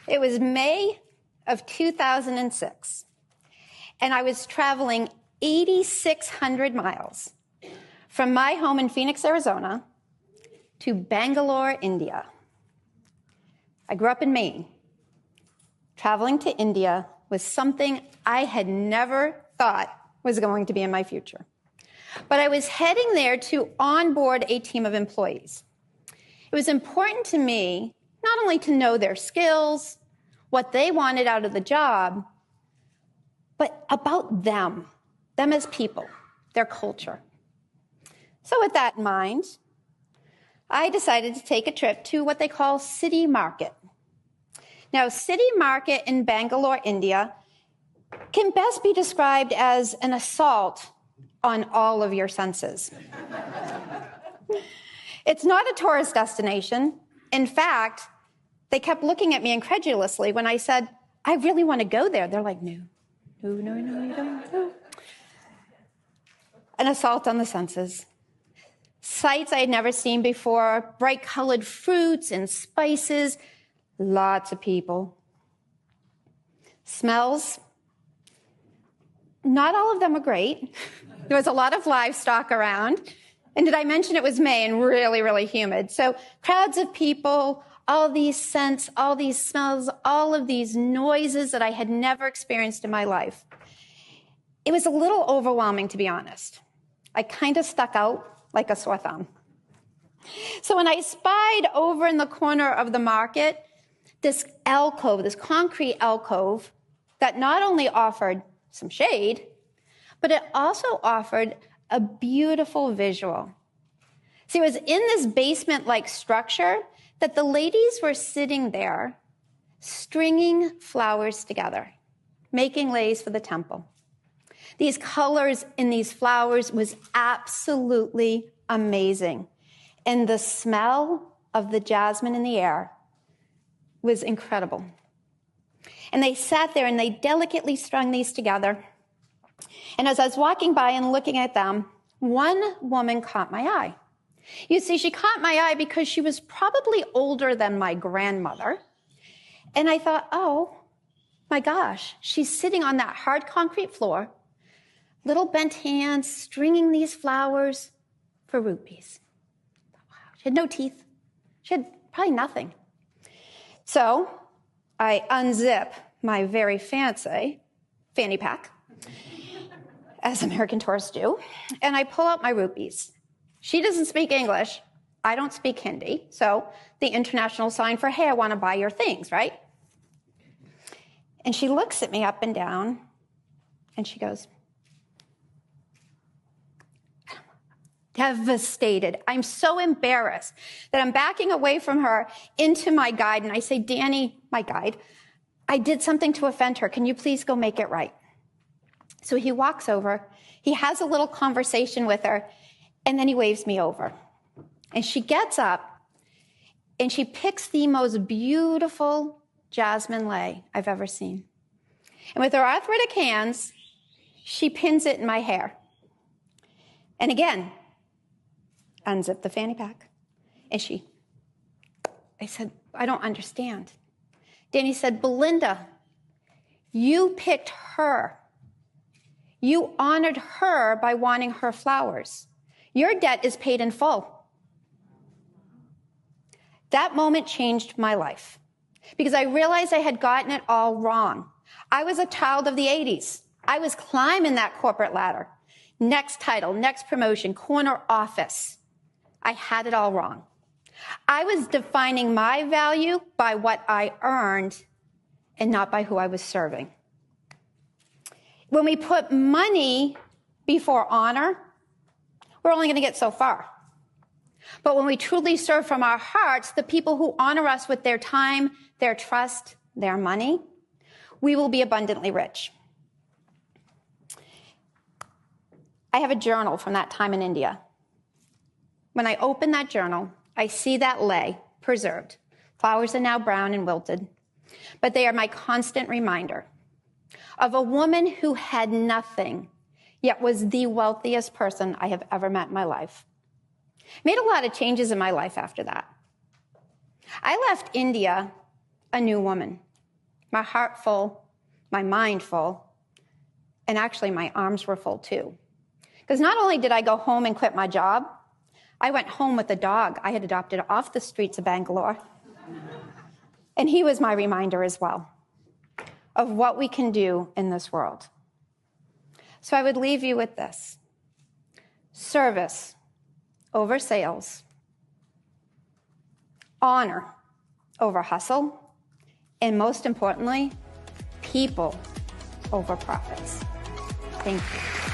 It was May of 2006, and I was traveling 8,600 miles from my home in Phoenix, Arizona, to Bangalore, India. I grew up in Maine. Traveling to India was something I had never thought was going to be in my future. But I was heading there to onboard a team of employees. It was important to me not only to know their skills, what they wanted out of the job, but about them as people, their culture. So with that in mind, I decided to take a trip to what they call City Market. Now, City Market in Bangalore, India, can best be described as an assault on all of your senses. It's not a tourist destination. In fact, they kept looking at me incredulously when I said, I really want to go there. They're like, no, you don't. No. An assault on the senses. Sights I had never seen before, bright colored fruits and spices, lots of people. Smells, not all of them were great. There was a lot of livestock around. And did I mention it was May and really, really humid? So crowds of people, all these scents, all these smells, all of these noises that I had never experienced in my life. It was a little overwhelming, to be honest. I kind of stuck out like a sore thumb. So when I spied over in the corner of the market, this alcove, this concrete alcove that not only offered some shade, but it also offered a beautiful visual. See, it was in this basement-like structure that the ladies were sitting there, stringing flowers together, making leis for the temple. These colors in these flowers was absolutely amazing. And the smell of the jasmine in the air was incredible. And they sat there and they delicately strung these together. And as I was walking by and looking at them, one woman caught my eye. You see, she caught my eye because she was probably older than my grandmother. And I thought, oh, my gosh, she's sitting on that hard concrete floor, little bent hands, stringing these flowers for rupees. Wow. She had no teeth. She had probably nothing. So I unzip my very fancy fanny pack, as American tourists do, and I pull out my rupees. She doesn't speak English. I don't speak Hindi. So the international sign for, hey, I want to buy your things, right? And she looks at me up and down, and she goes, devastated. I'm so embarrassed that I'm backing away from her into my guide. And I say, Danny, my guide, I did something to offend her. Can you please go make it right? So he walks over. He has a little conversation with her. And then he waves me over. And she gets up and she picks the most beautiful jasmine lei I've ever seen. And with her arthritic hands, she pins it in my hair. And again, unzip the fanny pack. And I said, I don't understand. Danny said, Belinda, you picked her. You honored her by wanting her flowers. Your debt is paid in full. That moment changed my life because I realized I had gotten it all wrong. I was a child of the 80s. I was climbing that corporate ladder. Next title, next promotion, corner office. I had it all wrong. I was defining my value by what I earned and not by who I was serving. When we put money before honor, we're only going to get so far. But when we truly serve from our hearts, the people who honor us with their time, their trust, their money, we will be abundantly rich. I have a journal from that time in India. When I open that journal, I see that lei preserved. Flowers are now brown and wilted, but they are my constant reminder of a woman who had nothing, yet was the wealthiest person I have ever met in my life. Made a lot of changes in my life after that. I left India a new woman, my heart full, my mind full, and actually my arms were full too. Because not only did I go home and quit my job, I went home with a dog I had adopted off the streets of Bangalore. And he was my reminder as well of what we can do in this world. So I would leave you with this: service over sales, honor over hustle, and most importantly, people over profits. Thank you.